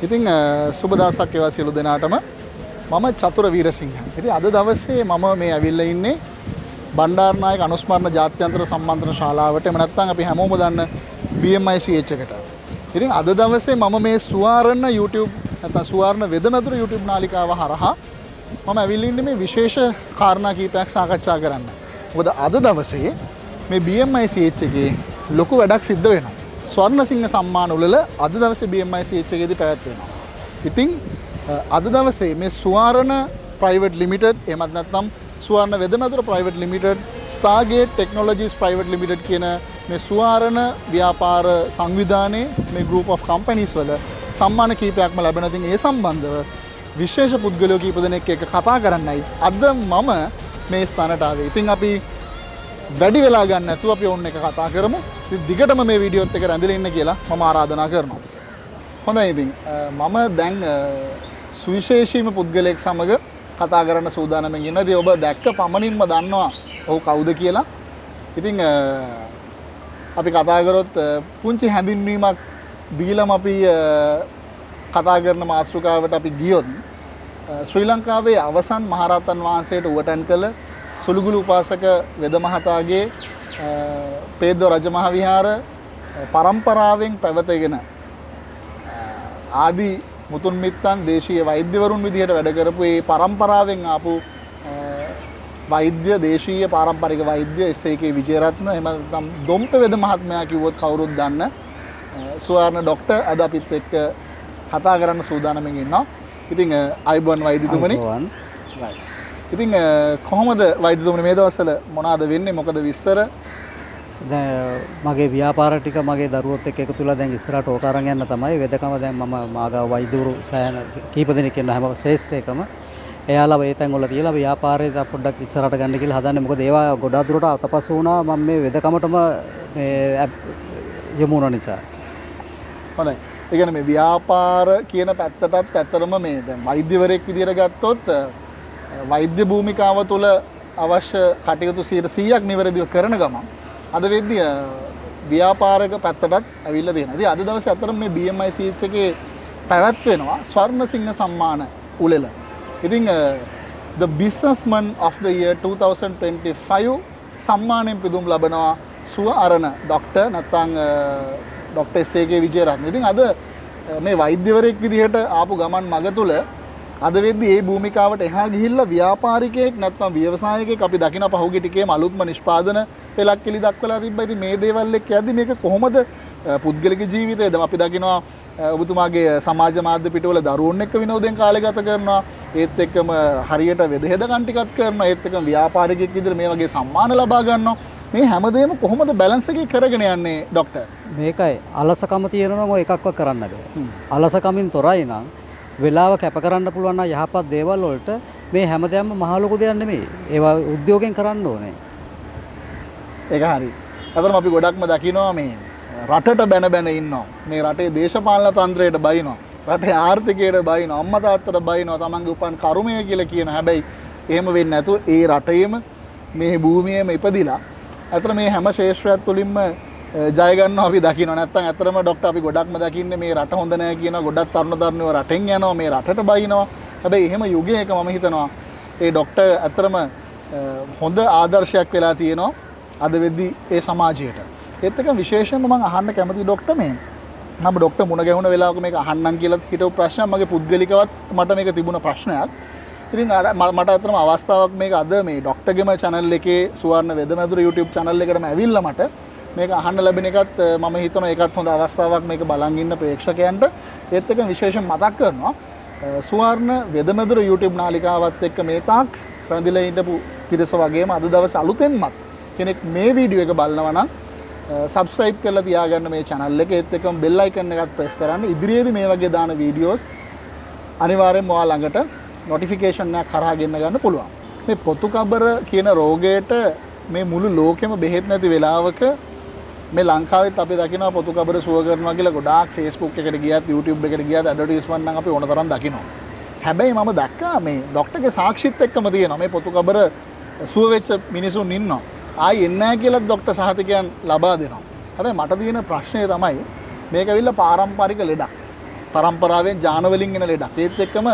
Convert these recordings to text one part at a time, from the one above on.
ඉතින් සුබ දවසක් ඒවා සියලු දෙනාටම. මම චතුර වීරසිංහ. ඉතින් අද දවසේ මම මේ ඇවිල්ලා ඉන්නේ බණ්ඩාරනායක අනුස්මරණ ජාත්‍යන්තර සම්මන්ත්‍රණ ශාලාවට. එහෙම නැත්නම් අපි හැමෝම දන්න BMICH එකට. ඉතින් අද දවසේ මම මේ සුවාරණ YouTube නැත්නම් සුවාරණ වෙදමැදුර YouTube නාලිකාව හරහා මම ඇවිල්ලා ඉන්නේ මේ විශේෂ කාරණා කීපයක් සාකච්ඡා කරන්න. මොකද අද දවසේ මේ BMICH එකේ ලොකු වැඩක් සිද්ධ වෙනවා. ස්වර්ණසිංහ සම්මාන උළෙල අද දවසේ BMICH එකේදී පැවැත්වෙනවා. ඉතින් අද දවසේ මේ සුවාරණ ප්‍රයිවට් ලිමිටඩ් එහෙමත් නැත්නම් Suwarna Wedamedura private limited Stargate technologies private limited කියන මේ සුවාරණ ව්‍යාපාර සංවිධානයේ මේ ගෲප් ඔෆ් කම්පැනිස් වල සම්මාන කීපයක්ම ලැබෙනවා. ඉතින් ඒ සම්බන්ධව විශේෂ පුද්ගලයෝ කීප දෙනෙක් එක්ක කතා කරන්නයි අද මම මේ ස්ථානට ආවේ. ඉතින් අපි වැඩි වෙලා ගන්න නැතුව අපි ඕන්න එක කතා කරමු. ඉතින් දිගටම මේ වීඩියෝත් එක රැඳිලා ඉන්න කියලා මම ආරාධනා කරනවා. හොඳයි ඉතින් මම දැන් සුවිශේෂීම පුද්ගලයෙක් සමග කතා කරන්න සූදානම්ෙන් ඉන්නවා. ඉතින් ඔබ දැක්ක පමණින්ම දන්නවා ඔහු කවුද කියලා. ඉතින් අපි කතා කරොත් පුංචි හැඳින්වීමක් දීලම අපි කතා කරන මාතෘකාවට අපි ගියොත් ශ්‍රී ලංකාවේ අවසන් මහරහතන් වහන්සේට උවටන් කළ සුළුගුළු උපාසක වෙද මහතාගේ පේද්දෝ රජමහා විහාර පරම්පරාවෙන් පැවතගෙන ආදී මුතුන් මිත්තන් දේශීය වෛද්‍යවරුන් විදිහට වැඩ කරපු ඒ පරම්පරාවෙන් ආපු වෛද්‍ය දේශීය පාරම්පරික වෛද්‍ය SAK විජේරත්න එහෙම නැත්නම් දොම්පෙ වෙද මහත්මයා කිව්වොත් කවුරුත් දන්න සුවර්ණ ડોක්ටර් අද අපිත් එක්ක කතා කරන්න සූදානම්ෙන් ඉන්නවා. ඉතින් අයිබෝන් වෛද්‍යතුමනි. ඉතින් කොහොමද වෛද්‍යතුමනි මේ දවස්වල මොනවාද වෙන්නේ? මොකද විස්තර? දැන් මගේ ව්‍යාපාර ටික මගේ දරුවොත් එක්ක එකතු වෙලා දැන් ඉස්සරහට ඕක අරන් යන්න තමයි වෙදකම. දැන් මම මාගා වෛද්‍යවරු සෑහෙන කීප දෙනෙක් ඉන්න හැම ශේෂ්ත්‍රයකම එයාලා ඒ තැන් වල තියලා ව්‍යාපාරේ පොඩ්ඩක් ඉස්සරහට ගන්න කියලා හදන්නේ. මොකද ඒවා ගොඩාක් දුරට අතපසු වුණා මම මේ වෙදකමටම මේ යමු වුණ නිසා. හොඳයි. ඒ කියන්නේ මේ ව්‍යාපාර කියන පැත්තටත් ඇත්තටම මේ දැන් වෛද්‍යවරයෙක් විදියට ගත්තොත් වෛද්‍ය භූමිකාව තුළ අවශ්‍ය කටයුතු 100%ක් නිවැරදිව කරන ගමන් අද වෙද්දී ව්‍යාපාරික පැත්තටත් ඇවිල්ලා තියෙනවා. ඉතින් අද දවසේ අතරම මේ BMICH එකේ පැවැත්වෙනවා ස්වර්ණසිංහ සම්මාන උළෙල. ඉතින් the businessman of the year 2025 සම්මානයෙන් පිදුම් ලබනවා සුවාරණ ડોක්ටර් නැත්නම් ડોක්ටර් SAK විජේරත්න. ඉතින් අද මේ වෛද්‍යවරයෙක් විදිහට ආපු ගමන් මඟ තුල අද වෙද්දී මේ භූමිකාවට එහා ගිහිල්ලා ව්‍යාපාරිකයෙක් නැත්නම් ව්‍යවසායකයෙක් අපි දකින පහුගිය ටිකේම අලුත්ම නිෂ්පාදන පෙළක් එලි දක්වලා තිබ්බා. ඉතින් මේ දේවල් එක්ක යද්දි මේක කොහොමද පුද්ගලික ජීවිතයද අපි දකිනවා ඔබතුමාගේ සමාජ මාධ්‍ය පිටවල දරුවෝන් එක්ක විනෝදයෙන් කාලය ගත කරනවා. ඒත් එක්කම හරියට වෙදහෙදකම් ටිකක් කරනවා. ඒත් එක්කම ව්‍යාපාරිකයෙක් විදිහට මේ වගේ සම්මාන ලබා ගන්නවා. මේ හැමදේම කොහොමද බැලන්ස් එකේ කරගෙන යන්නේ ડોක්ටර්? මේකයි අලසකම තියෙනවා නම් ඔය එකක්වත් කරන්න බෑ. අලසකමින් තොරයි නම් වෙලාව කැප කරන්න පුළුවන් නම් යහපත් දේවල් වලට මේ හැමදේම මහ ලොකු දෙයක් නෙමෙයි. ඒවා උද්‍යෝගයෙන් කරන්න ඕනේ. ඒක හරි. අතරම අපි ගොඩක්ම දකිනවා මේ රටට බැන ඉන්නවා. මේ රටේ දේශපාලන තන්ත්‍රයට බයිනවා. රටේ ආර්ථිකයට බයිනවා. අම්මා තාත්තට බයිනවා. තමන්ගේ උපන් කර්මය කියලා කියන හැබැයි එහෙම වෙන්නේ නැතුව ඒ රටේම මේ භූමියේම ඉපදිලා අතන මේ හැම ශේෂ්ත්‍රයක් තුලින්ම ජය ගන්නවා අපි දකිනවා. නැත්නම් ඇත්තටම ડોක්ටර් අපි ගොඩක්ම දකින්නේ මේ රට හොඳ නැහැ කියන ගොඩක් තරුණ තරුණියෝ රටෙන් යනවා මේ රටට බයිනවා. හැබැයි එහෙම යුගයක මම හිතනවා ඒ ડોක්ටර් ඇත්තටම හොඳ ආදර්ශයක් වෙලා තියෙනවා අද වෙද්දී ඒ සමාජයට. ඒත් එක විශේෂයෙන්ම මම අහන්න කැමති ડોක්ටර් මේ මම ડોක්ටර් මුණ ගැහුණ වෙලාවක මේක අහන්නම් කියලා හිතපු ප්‍රශ්නයක් මගේ පුද්ගලිකවත් මට මේක තිබුණ ප්‍රශ්නයක්. ඉතින් මට අතරම අවස්ථාවක් මේක අද මේ ડોක්ටර්ගේම channel එකේ සුවර්ණ වෙදමැදුර YouTube channel එකටම ඇවිල්ලා මට මේක අහන්න ලැබෙන එකත් මම හිතනවා ඒකත් හොඳ අවස්ථාවක් මේක බලන් ඉන්න ප්‍රේක්ෂකයන්ට. ඒත් එක විශේෂයෙන් මතක් කරනවා සුවර්ණ වෙදමැදුර YouTube නාලිකාවත් එක්ක මේ තාක් රැඳිලා ඉඳපු පිරිස වගේම අද දවසේ අලුතෙන්මත් කෙනෙක් මේ වීඩියෝ එක බලනවා නම් subscribe කරලා තියාගන්න මේ channel එක. ඒත් එක්කම bell icon එකත් press කරන්න. ඉදිරියේදී මේ වගේ දාන videos අනිවාර්යෙන්ම ඔයා ළඟට notification එකක් හරහා ගෙන්න ගන්න පුළුවන්. මේ පොතු කබර කියන රෝගයට මේ මුළු ලෝකෙම බෙහෙත් නැති වෙලාවක මේ ලංකාවෙත් අපි දකිනවා පොතු කබර සුව කරනවා කියලා ගොඩාක් Facebook එකට ගියත් YouTube එකට ගියත් ඇඩ්වර්ටයිස්මන්ට් නම් අපි ඕන තරම් දකිනවා. හැබැයි මම දැක්කා මේ ડોක්ටර්ගේ සාක්ෂිත් එක්කම තියෙනවා මේ පොතු කබර සුව වෙච්ච මිනිසුන් ඉන්නවා. ආයි එන්නේ නැහැ කියලා ડોක්ටර් සහතිකයන් ලබා දෙනවා. හැබැයි මට තියෙන ප්‍රශ්නේ තමයි මේක ඇවිල්ලා පාරම්පරික ලෙඩක්. පරම්පරාවෙන් ජාන වලින් එන ලෙඩක්. ඒත් එක්කම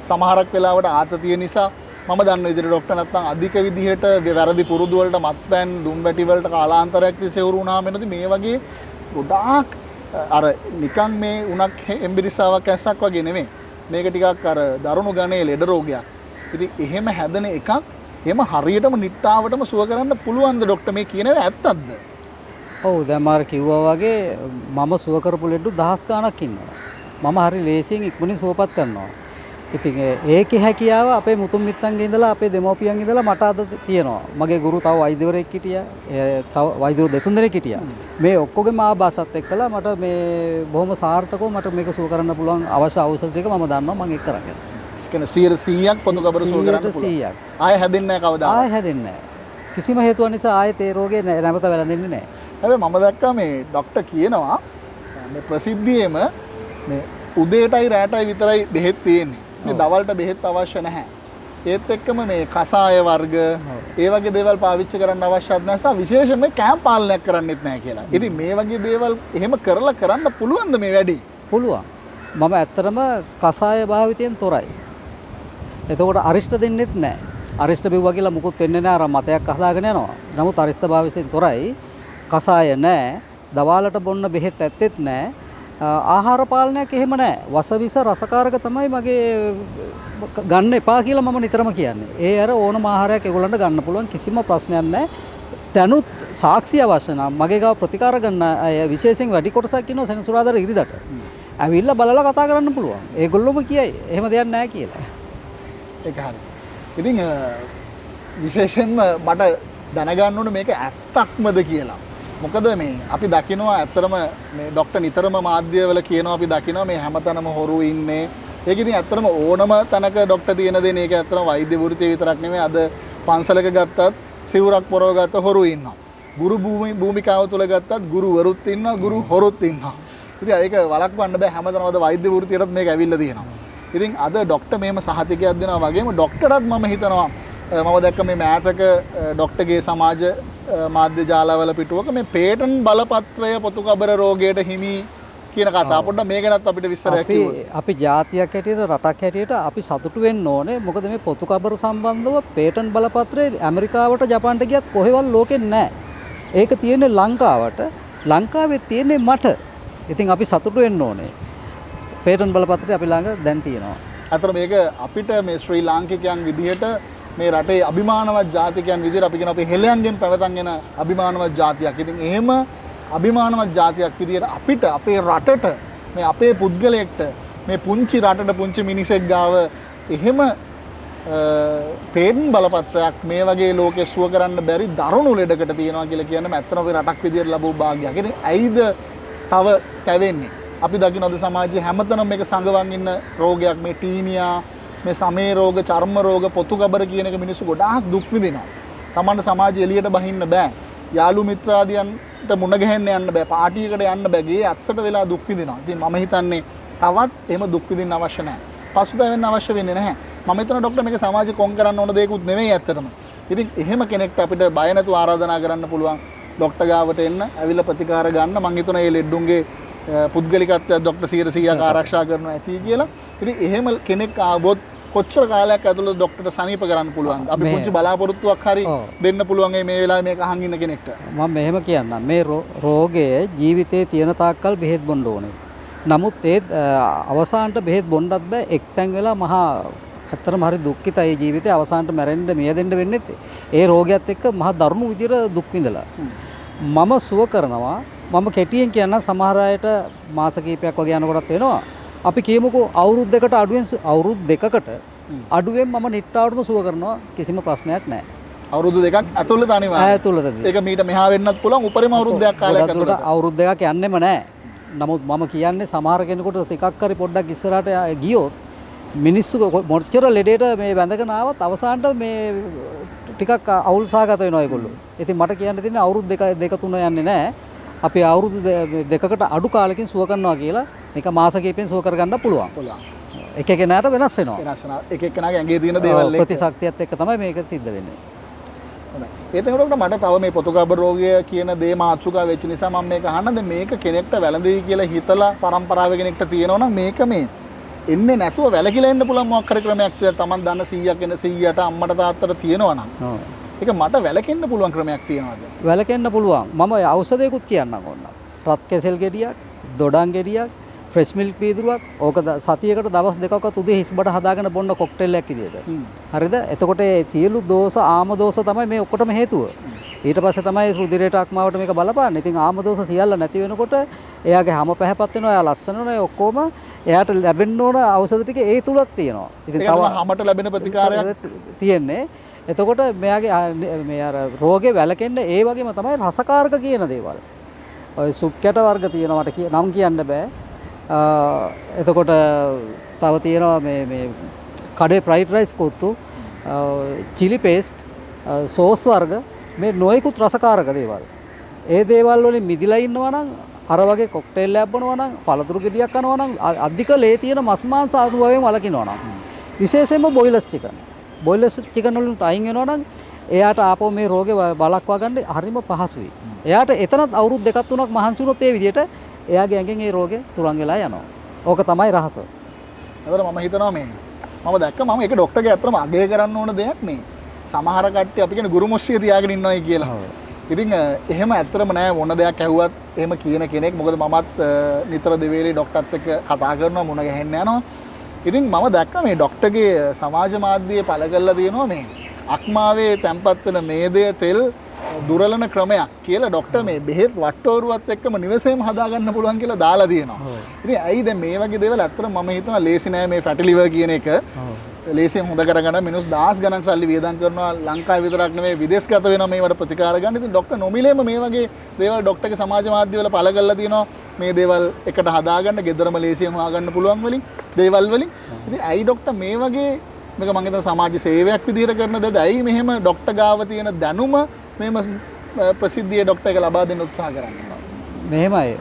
සමහරක් වෙලාවට ආතතිය නිසා මම දන්න විදිහට ડોක්ටර් නැත්තම් අධික විදිහට වැරදි පුරුදු වලට මත්පැන් දුම් වැටි වලට කාලාන්තරයක් තිස්සේ වුරු වුණාම එනදී මේ වගේ ගොඩාක් අර නිකන් මේ උණක් එම්බිරිස්සාවක් ඇස්සක් වගේ නෙමෙයි. මේක ටිකක් අර දරුණු ගණයේ ලෙඩ රෝගයක්. ඉතින් එහෙම හැදෙන එකක් එහෙම හරියටම නිට්ටාවටම සුව කරන්න පුළුවන්ද ડોක්ටර් මේ කියනවා ඇත්තක්ද? ඔව් දැන් මාර කිව්වා වගේ මම සුව කරපු ලෙඩු දහස් ගණක් ඉන්නවා. මම හරි ලේසියෙන් ඉක්මනින් සුවපත් කරනවා. ඉතින් ඒකේ හැකියාව අපේ මුතුන් මිත්තන්ගේ ඉඳලා අපේ දෙමෝපියන් ඉඳලා මට අද තියෙනවා. මගේ ගුරු තව වෛද්‍යවරයෙක් හිටියා. තව වෛද්‍යවරු දෙතුන් දෙනෙක් හිටියා. මේ ඔක්කොගේම ආభాසත් එක්කලා මට මේ බොහොම සාර්ථකව මට මේක සුව කරන්න පුළුවන් අවශ්‍ය ඖෂධ ටික මම දන්නවා මම ඒක කරගෙන. කියන්නේ 100%ක් පොතු කබර සුව කරන්න පුළුවන්. 100%ක්. ආයෙ හැදෙන්නේ නැහැ කවදාවත්. ආයෙ හැදෙන්නේ නැහැ. කිසිම හේතුවක් නිසා ආයෙත් ඒ රෝගේ නැවත වැළඳෙන්නේ නැහැ. හැබැයි මම දැක්කා මේ ડોක්ටර් කියනවා මේ ප්‍රසිද්ධියේම මේ උදේටයි රැටයි විතරයි බෙහෙත් තියෙන්නේ. මේ දවල්ට බෙහෙත් අවශ්‍ය නැහැ. ඒත් එක්කම මේ කසාය වර්ග ඒ වගේ දේවල් පාවිච්චි කරන්න අවශ්‍යත් නැහැ. විශේෂයෙන්ම කැම්ප් පාලනයක් කරන්නෙත් නැහැ කියලා. ඉතින් මේ වගේ දේවල් එහෙම කරන්න පුළුවන්ද මේ වැඩේ? පුළුවන්. මම ඇත්තටම කසාය භාවිතයෙන් තොරයි. එතකොට අරිෂ්ට දෙන්නෙත් නැහැ. අරිෂ්ට බිව්වා කියලා මුකුත් වෙන්නේ නැහැ. අර මතයක් හදාගෙන යනවා. නමුත් අරිෂ්ට භාවිතයෙන් තොරයි. කසාය නැහැ. දවාලට බොන්න බෙහෙත් ඇත්තෙත් නැහැ. ආහාර පාලනයක් එහෙම නැහැ. වසවිස රසකාරක තමයි මගේ ගන්න එපා කියලා මම නිතරම කියන්නේ. ඒ අර ඕනම ආහාරයක් ඒගොල්ලන්ට ගන්න පුළුවන් කිසිම ප්‍රශ්නයක් නැහැ. දැනුත් සාක්ෂි අවශ්‍ය නම් මගේ ගාව ප්‍රතිකාර ගන්න අය විශේෂයෙන් වැඩි කොටසක් ඉන්නවා සෙනසුරාදාට ඉරිදට. ඇවිල්ලා බලලා කතා කරන්න පුළුවන්. ඒගොල්ලොම කියයි එහෙම දෙයක් නැහැ කියලා. ඒක හරි. ඉතින් විශේෂයෙන්ම මට දැනගන්න ඕනේ මේක ඇත්තක්මද කියලා. මොකද මේ අපි දකිනවා ඇත්තටම මේ ડોක්ටර් නිතරම මාධ්‍යවල කියනවා අපි දකිනවා මේ හැමතැනම හොරු ඉන්නේ. ඒක ඉතින් ඇත්තටම ඕනම තැනක ડોක්ටර් තියෙන දේ මේක ඇත්තටම වෛද්‍ය වෘත්තිය විතරක් නෙමෙයි අද පන්සලක ගත්තත් සිවුරක් පොරව ගත්ත හොරු ඉන්නවා. ගුරු භූමිකාව තුල ගත්තත් ගුරුවරුත් ඉන්නවා ගුරු හොරුත් ඉන්නවා. ඉතින් ඒක වළක්වන්න බෑ හැමතැනම අද වෛද්‍ය වෘත්තියටත් මේක ඇවිල්ලා තියෙනවා. ඉතින් අද ડોක්ටර් මෙහෙම සහතිකයක් දෙනවා වගේම ડોක්ටරත් මම හිතනවා මම දැක්ක මේ මෑතක ડોක්ටර්ගේ සමාජ මාධ්‍ය ජාලවල පිටුවක මේ පේටන් බලපත්‍රය පොතු කබර රෝගයට හිමි කියන කතාව පොඩ්ඩක් මේ ගැනත් අපිට විස්තරයක් කිව්වොත්. අපි ජාතියක් හැටියට රටක් හැටියට අපි සතුටු වෙන්න ඕනේ. මොකද මේ පොතු කබර සම්බන්ධව පේටන් බලපත්‍රය ඇමරිකාවට ජපානට ගියත් කොහෙවත් ලෝකෙ නැහැ. ඒක තියෙන්නේ ලංකාවට. ලංකාවේ තියෙන්නේ මට. ඉතින් අපි සතුටු වෙන්න ඕනේ. පේටන් බලපත්‍රය අපි ළඟ දැන් තියෙනවා. අතන මේක අපිට මේ ශ්‍රී ලාංකිකයන් විදිහට මේ රටේ අභිමානවත් ජාතිකයන් විදිහට අපි කියන අපේ හෙළයන්ගෙන් පැවතන් එන අභිමානවත් ජාතියක්. ඉතින් එහෙම අභිමානවත් ජාතියක් විදිහට අපිට අපේ රටට මේ අපේ පුද්ගලයෙක්ට මේ පුංචි රටට පුංචි මිනිසෙක් ගාව එහෙම පේටන් බලපත්‍රයක් මේ වගේ ලෝකේ සුව කරන්න බැරි දරුණු ලෙඩකට තියෙනවා කියලා කියනම ඇත්තම අපේ රටක් විදිහට ලැබූ භාග්‍යයක්. ඉතින් ඇයිද තව තැවෙන්නේ? අපි දකින අද සමාජයේ හැමතැනම මේක සංගවන් ඉන්න රෝගයක් මේ ටීනියා මේ සමේ රෝග චර්ම රෝග පොතු කබර කියන එක මිනිස්සු ගොඩාක් දුක් විඳිනවා. Tamanට සමාජය එළියට බහින්න බෑ. යාළු මිත්‍රාදියන්ට මුණ ගැහෙන්න යන්න බෑ. පාටියකට යන්න බෑ. ගේ අත්සට වෙලා දුක් විඳිනවා. ඉතින් මම හිතන්නේ තවත් එහෙම දුක් විඳින්න අවශ්‍ය නැහැ. පසුතැවෙන්න අවශ්‍ය වෙන්නේ නැහැ. මම හිතන ડોක්ටර් මේක සමාජෙ කොන් කරන්න ඕන දෙයක්වත් නෙමෙයි ඇත්තටම. ඉතින් එහෙම කෙනෙක්ට අපිට බය නැතුව ආරාධනා කරන්න පුළුවන් ડોක්ටර් ගාවට එන්න, ඇවිල්ලා ප්‍රතිකාර ගන්න. මම හිතනවා මේ ලෙඩුන්ගේ පුද්ගලිකත්වය ડોක්ටර් 100%ක් ආරක්ෂා කරනවා ඇති කියලා. ඉතින් එහෙම කෙනෙක් ආවොත් කොච්චර කාලයක් ඇතුළත ડોක්ටර්ට සනීප කරන්න පුළුවන්ද? අපි පුංචි බලාපොරොත්තුවක් හරි දෙන්න පුළුවන් මේ වෙලාවේ මේක අහන් ඉන්න කෙනෙක්ට. මම මෙහෙම කියන්නම්. මේ රෝගය ජීවිතේ තියෙන තාක්කල් බෙහෙත් බොන්න ඕනේ. නමුත් ඒ අවසානට බෙහෙත් බොන්නත් බෑ. එක්තැන් වෙලා මහා ඇත්තටම හරි දුක්ඛිතයි ජීවිතේ අවසානට මැරෙන්න මියදෙන්න වෙන්නේ ඒ රෝගයත් එක්ක මහා දරුණු විදියට දුක් විඳලා. මම සුව කරනවා. මම කෙටියෙන් කියන්න සමහර අයට මාස කිහිපයක් වගේ යනකොටත් වෙනවා. අපි කියමුකෝ අවුරුදු දෙකකට අඩුවෙන් මම නිට්ටාවටම සුව කරනවා කිසිම ප්‍රශ්නයක් නැහැ. අවුරුදු දෙකක් ඇතුළත අනිවාර්යයෙන්. ඇතුළතදී. ඒක මීට මෙහා වෙන්නත් පුළුවන් උපරිම අවුරුදු දෙකක් කාලයක් ඇතුළත. අවුරුදු දෙකක් යන්නෙම නැහැ. නමුත් මම කියන්නේ සමහර කෙනෙකුට ටිකක් හරි පොඩ්ඩක් ඉස්සරහට ගියොත් මිනිස්සු මොච්චර ලෙඩේට මේ වැඳගෙන ආවත් අවසානට මේ ටිකක් අවුල් සහගත වෙනවා ඒගොල්ලෝ. ඉතින් මට කියන්න තියෙන්නේ අවුරුදු දෙක තුන යන්නේ නැහැ. අපි අවුරුදු දෙකකට අඩු කාලෙකින් සුව කරනවා කියලා මේක මාස කිහිපෙන් සුව කරගන්න පුළුවන්. එක එකනාට වෙනස් වෙනවා. වෙනස් වෙනවා. එක එකනාගේ ඇඟේ තියෙන දේවල් ප්‍රතිශක්තියත් එක්ක තමයි මේක සිද්ධ වෙන්නේ. ඒතකොට මට තව මේ පොතුගබ රෝගය කියන දේ මාතෘකා වෙච්ච නිසා මම මේක අහන්නද මේක කෙනෙක්ට වැළඳී කියලා හිතලා පරම්පරාවේ කෙනෙක්ට තියෙනවා නම් මේක මේ එන්නේ නැතුව වැළකීලා ඉන්න පුළුවන් මොකක් හරි ක්‍රමයක් තියෙනවා. Taman දන්න 100ක් එන 100ට අම්මට තාත්තට තියෙනවා නම්. ඒක මට වැළකෙන්න පුළුවන් ක්‍රමයක් තියෙනවද? වැළකෙන්න පුළුවන්. මම ඖෂධයකුත් කියන්නම් ඕන්න. රත් කෙසෙල් ගෙඩියක්, දොඩම් ගෙඩියක්, ෆ්‍රෙෂ් මිල්ක් පීදුරුවක් ඕක සතියකට දවස් දෙකක්වත් උදේ හිස් බඩ හදාගෙන බොන්න කොක්ටේල් එකක් විදියට. හරිද? එතකොට ඒ සියලු දෝෂ ආම දෝෂ තමයි මේ ඔක්කොටම හේතුව. ඊට පස්සේ තමයි රුධිරයට අක්මාවට මේක බලපාන්නේ. ඉතින් ආම දෝෂ සියල්ල නැති වෙනකොට එයාගේ හැම පැහැපත් වෙනවා, එයා ලස්සන වෙනවා, ඒ ඔක්කොම එයාට ලැබෙන්න ඕන ඖෂධ ටික ඒ තුලත් තියෙනවා. ඉතින් තව හැමට ලැබෙන ප්‍රතිකාරයක් තියෙන්නේ. එතකොට මෙයාගේ මේ අර රෝගේ වැළකෙන්න ඒ වගේම තමයි රසකාරක කියන දේවල්. ඔය සුප් කැට වර්ග තියෙනවා මට නම් කියන්න බෑ. එතකොට තව තියෙනවා මේ කඩේ fried rice kottu, Chile paste, sauce වර්ග මේ නොයෙකුත් රසකාරක දේවල්. ඒ දේවල් වලින් මිදිලා ඉන්නවා නම් අර වගේ කොක්ටේල් එකක් බොනවා නම් පළතුරු ගෙඩියක් කනවා නම් අධික ලේ තියෙන මස් මාංශ අනුභවයෙන් වළකිනවා නම් විශේෂයෙන්ම බොයිලර්ස් චිකන්. බොයිලර්ස් චිකන් වලින් අයින් වෙනවා නම් එයාට ආපහු මේ රෝගේ බලක්වා ගන්න හරිම පහසුයි. එයාට එතනත් අවුරුදු දෙකක් තුනක් මහන්සි වුණොත් ඒ විදිහට එයාගේ ඇඟෙන් ඒ රෝගේ තුරන් වෙලා යනවා. ඕක තමයි රහස. අතන මම හිතනවා මේ මම දැක්ක මම ඒක ડોක්ටර්ගේ අතරම අගය කරන්න ඕන දෙයක් මේ. සමහර කට්ටිය අපි කියන ගුරු මුස්සිය තියාගෙන ඉන්නවයි කියලා. ඉතින් එහෙම ඇත්තටම නෑ මොන දෙයක් ඇහුවත් එහෙම කියන කෙනෙක්. මොකද මමත් නිතර දෙවේලේ ડોක්ටර්ත් එක්ක කතා කරනවා මුණ ගැහෙන්න යනවා. ඉතින් මම දැක්ක මේ ડોක්ටර්ගේ සමාජ මාධ්‍යයේ පළ කරලා තියෙනවා මේ අක්මාවේ තැම්පත් වෙන මේදය තෙල් දුරලන ක්‍රමයක් කියලා ડોක්ටර් මේ බෙහෙත් වට්ටෝරුවත් එක්කම නිවසේම හදාගන්න පුළුවන් කියලා දාලා තියෙනවා. ඉතින් ඇයි දැන් මේ වගේ දේවල් ඇත්තටම මම හිතනවා ලේසි නෑ මේ ෆැටි ලිවර් කියන එක. ලේසියෙන් හොඳ කරගන්න මිනිස් 10 ගණන් සල්ලි වියදම් කරනවා ලංකාවේ විතරක් නෙමෙයි විදේශගත වෙනවා මේවට ප්‍රතිකාර ගන්න. ඉතින් ડોක්ටර් නොමිලේම මේ වගේ දේවල් ડોක්ටර්ගේ සමාජ මාධ්‍යවල පළ කරලා තියෙනවා. මේ දේවල් එකට හදාගන්න ගෙදරම ලේසියෙන් හොයාගන්න පුළුවන් වලින් දේවල් වලින්. ඉතින් ඇයි ડોක්ටර් මේ වගේ මේක මම හිතන සමාජ සේවයක් විදිහට කරන දෙද ඇයි මෙහෙම ડોක්ටර් ගාව තියෙන දැනුම මෙහෙම ප්‍රසිද්ධිය ડોක්ටර් එක ලබා දෙන්න උත්සාහ කරන්නේ? මෙහෙමයි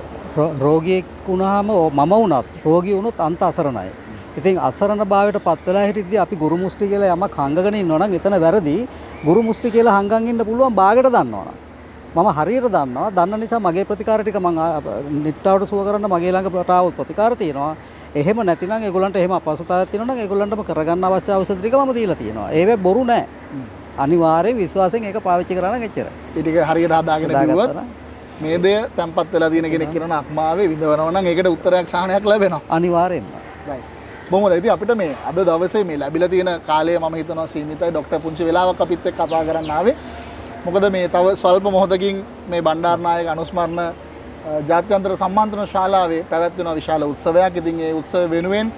රෝගියෙක් වුණාම මම වුණත් රෝගී වුණොත් අන්ත අසරණයි. ඉතින් අසරණ භාවයට පත් වෙලා හිටිද්දී අපි ගුරු මුස්ටි කියලා යමක් හංගගෙන ඉන්නවා නම් එතන වැරදි. ගුරු මුස්ටි කියලා හංගන් ඉන්න පුළුවන් භාගයට දන්නවනම්. මම හරියට දන්නවා. දන්න නිසා මගේ ප්‍රතිකාර ටික මම නිට්ටාවට සුව කරන්න මගේ ළඟ ප්‍රාව ප්‍රතිකාර තියෙනවා. එහෙම නැතිනම් ඒගොල්ලන්ට එහෙම අපහසුතාවයක් තියෙනවා නම් ඒගොල්ලන්ටම කරගන්න අවශ්‍ය ඖෂධ ටික මම දීලා තියෙනවා. ඒවෙ බොරු නෑ. අනිවාර්යෙන් විශ්වාසයෙන් ඒක පාවිච්චි කරා නම් එච්චරයි. ඒ ටික හරියට හදාගෙන දිනුවොත් මේ දේ තැම්පත් වෙලා තියෙන කෙනෙක් කියන අක්මාවේ විඳවනවා නම් ඒකට උත්තරයක් සාහනයක් ලැබෙනවා. අනිවාර්යෙන්ම. right. බොහොමද. ඉතින් අපිට මේ අද දවසේ මේ ලැබිලා තියෙන කාලය මම හිතනවා සීමිතයි. ડોක්ටර් පුංචි වෙලාවක් අපිත් එක්ක කතා කරන්න ආවේ. මොකද මේ තව ස්වල්ප මොහොතකින් මේ බණ්ඩාරනායක අනුස්මරණ ජාත්‍යන්තර සම්මාන්ත්‍රණ ශාලාවේ පැවැත්වෙන විශාල උත්සවයක්. ඉතින් ඒ උත්සව වෙනුවෙන්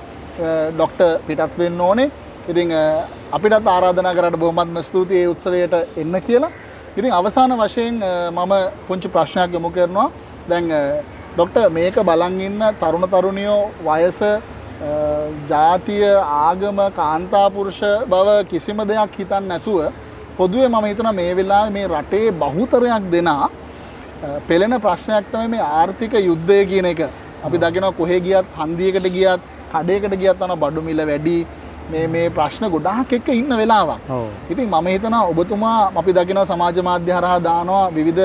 ડોක්ටර් පිටත් වෙන්න ඕනේ. ඉතින් අපිටත් ආරාධනා කරලා බොහොමත්ම ස්තුතියි මේ උත්සවයට එන්න කියලා. ඉතින් අවසාන වශයෙන් මම පුංචි ප්‍රශ්නයක් යොමු කරනවා. දැන් ડોක්ටර් මේක බලන් ඉන්න තරුණ තරුණියෝ වයස ජාතිය ආගම කාන්තාපුරුෂ බව කිසිම දෙයක් හිතන්නේ නැතුව පොදුවේ මම හිතනවා මේ වෙලාවේ මේ රටේ බහුතරයක් දෙනා පෙළෙන ප්‍රශ්නයක් තමයි මේ ආර්ථික යුද්ධය කියන එක. අපි දකිනවා කොහේ ගියත් හන්දියකට ගියත් කඩේකට ගියත් අන බඩු මිල වැඩි මේ ප්‍රශ්න ගොඩාක් එක්ක ඉන්න වෙලාවක්. ඉතින් මම හිතනවා ඔබතුමා අපි දකිනවා සමාජ මාධ්‍ය හරහා දානවා විවිධ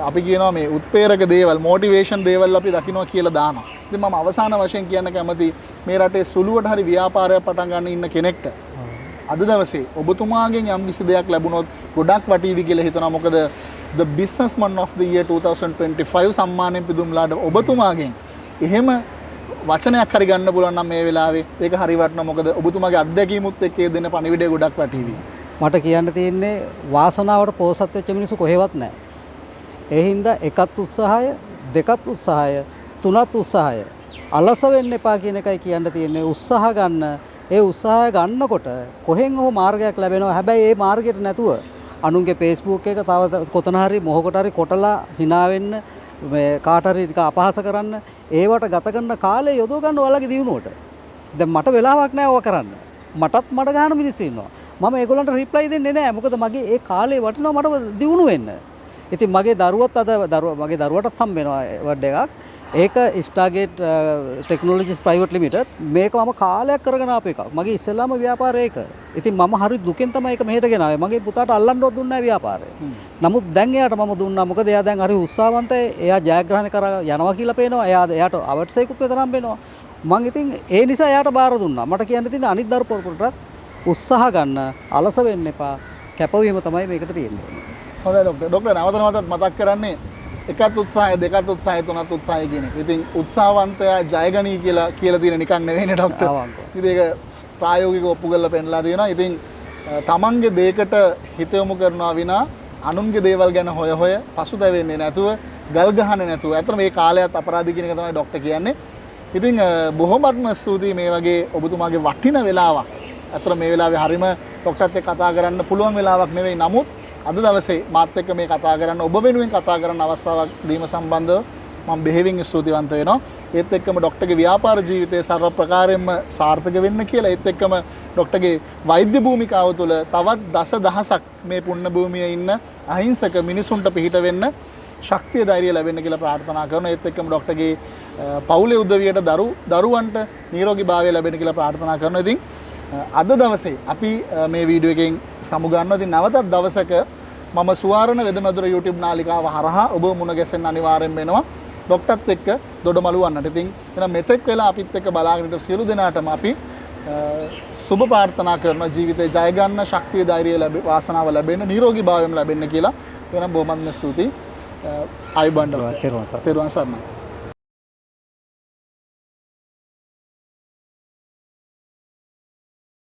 අපි කියනවා මේ උත්ප්‍රේරක දේවල් මොටිවේෂන් දේවල් අපි දකිනවා කියලා දානවා. ඉතින් මම අවසාන වශයෙන් කියන්න කැමති මේ රටේ සුළුවට හරි ව්‍යාපාරයක් පටන් ගන්න ඉන්න කෙනෙක්ට අද දවසේ ඔබතුමාගෙන් යම් කිසි දෙයක් ලැබුණොත් ගොඩක් වටීවි කියලා හිතනවා. මොකද the businessman of the year 2025 සම්මානයෙන් පිදුම්ලාට ඔබතුමාගෙන් එහෙම වචනයක් හරි ගන්න පුළුවන් නම් මේ වෙලාවේ ඒක හරි වටිනවා. මොකද ඔබතුමාගේ අත්දැකීමුත් එක්ක දෙන පණිවිඩය ගොඩක් වටීවි. මට කියන්න තියෙන්නේ වාසනාවට පෝසත් වෙච්ච මිනිස්සු කොහෙවත් නැහැ. ඒ හින්දා එකත් උත්සාහය, දෙකත් උත්සාහය, තුනත් උත්සාහය. අලස වෙන්න එපා කියන එකයි කියන්න තියෙන්නේ. උත්සාහ ගන්න. ඒ උත්සාහය ගන්නකොට කොහෙන් හෝ මාර්ගයක් ලැබෙනවා. හැබැයි ඒ මාර්ගයට නැතුව අනුන්ගේ Facebook එක තව කොතන හරි මොහොකට හරි කොටලා hina වෙන්න මේ කාට හරි ටික අපහාස කරන්න ඒවට ගත කරන කාලය යොදව ගන්න ඔයාලගේ දිනුවට. දැන් මට වෙලාවක් නැහැ ඕවා කරන්න. මටත් මඩ ගන්න මිනිස්සු ඉන්නවා. මම ඒගොල්ලන්ට රිප්ලයි දෙන්නේ නැහැ. මොකද මගේ ඒ කාලේ වටිනවා මට දිනුන වෙන්න. ඉතින් මගේ දරුවත් අද මගේ දරුවටත් හම්බ වෙනවා වඩ එකක්. ඒක ස්ටාගේට් ටෙක්නොලොජිස් ප්‍රයිවට් ලිමිටඩ් මේක මම කාලයක් කරගෙන ආපු එකක්. මගේ ඉස්සෙල්ලාම ව්‍යාපාරය ඒක. ඉතින් මම හරි දුකෙන් තමයි ඒක මෙහෙට ගෙනාවේ. මගේ පුතාට අල්ලන්නවත් දුන්නේ නැහැ ව්‍යාපාරය. නමුත් දැන් එයාට මම දුන්නා. මොකද එයා දැන් හරි උත්සාහවන්තයි. එයා ජයග්‍රහණය කරා යනවා කියලා පේනවා. එයාට අවට්සයකුත් මෙතනම පේනවා. මං ඉතින් ඒ නිසා එයාට බාර දුන්නා. මට කියන්න තියෙන අනිත් දරු පොරපොරටත් උත්සාහ ගන්න, අලස වෙන්න එපා. කැපවීම තමයි මේකට තියෙන්නේ. හොඳයි ડોක්ටර්. ડોක්ටර් නැවත මතක් කරන්නේ එකත් උත්සාහය දෙකත් උත්සාහය තුනත් උත්සාහය කියන එක. ඉතින් උත්සාහවන්තයා ජයගනී කියලා තියෙන නිකන් නෙවෙයිනේ ડોක්ටර්. ඉතින් ඒක ප්‍රායෝගිකව ඔප්පු කරලා පෙන්නලා තියෙනවා. ඉතින් තමන්ගේ දෙයකට හිත යොමු කරනවා විනා අනුන්ගේ දේවල් ගැන හොය පසුතැවෙන්නේ නැතුව, ගල් ගහන්නේ නැතුව. අතන මේ කාලයත් අපරාධී කියන එක තමයි ડોක්ටර් කියන්නේ. ඉතින් බොහොමත්ම ස්තුතියි මේ වගේ ඔබතුමාගේ වටින වෙලාවක්. අතන මේ වෙලාවේ හරීම ડોක්ටර්ත් එක්ක කතා කරන්න පුළුවන් වෙලාවක් නෙවෙයි. නමුත් අද දවසේ මාත් එක්ක මේ කතා කරන්න ඔබ වෙනුවෙන් කතා කරන්න අවස්ථාවක් දීම සම්බන්ධව මම බෙහෙවින් ස්තුතිවන්ත වෙනවා. ඒත් එක්කම ડોක්ටර්ගේ ව්‍යාපාර ජීවිතයේ සර්ව ප්‍රකාරයෙන්ම සාර්ථක වෙන්න කියලා, ඒත් එක්කම ડોක්ටර්ගේ වෛද්‍ය භූමිකාව තුළ තවත් දසදහසක් මේ පුණ්‍ය භූමියේ ඉන්න අහිංසක මිනිසුන්ට පිහිට වෙන්න ශක්තිය ධෛර්යය ලැබෙන්න කියලා ප්‍රාර්ථනා කරනවා. ඒත් එක්කම ડોක්ටර්ගේ පවුලේ උදවියට දරුවන්ට නිරෝගීභාවය ලැබෙන්න කියලා ප්‍රාර්ථනා කරනවා. ඉතින් අද දවසේ අපි මේ වීඩියෝ එකෙන් සමුගන්නවා. ඉතින් නැවතත් දවසක මම සුවාරණ වෙදමැදුර YouTube නාලිකාව හරහා ඔබ මුණ ගැසෙන්න අනිවාර්යෙන් වෙනවා. ડોක්ටර්ත් එක්ක දොඩමළු වන්නට. ඉතින් එහෙනම් මෙතෙක් වෙලා අපිත් එක්ක බලාගෙන ඉන්න සියලු දෙනාටම අපි සුබ ප්‍රාර්ථනා කරන ජීවිතේ ජය ගන්න ශක්තිය ධෛර්යය වාසනාව ලැබෙන්න නිරෝගී භාවයම ලැබෙන්න කියලා. එහෙනම් බොහොමත්ම ස්තුතියි. ආයුබෝවන්. තෙරුවන් සරණයි.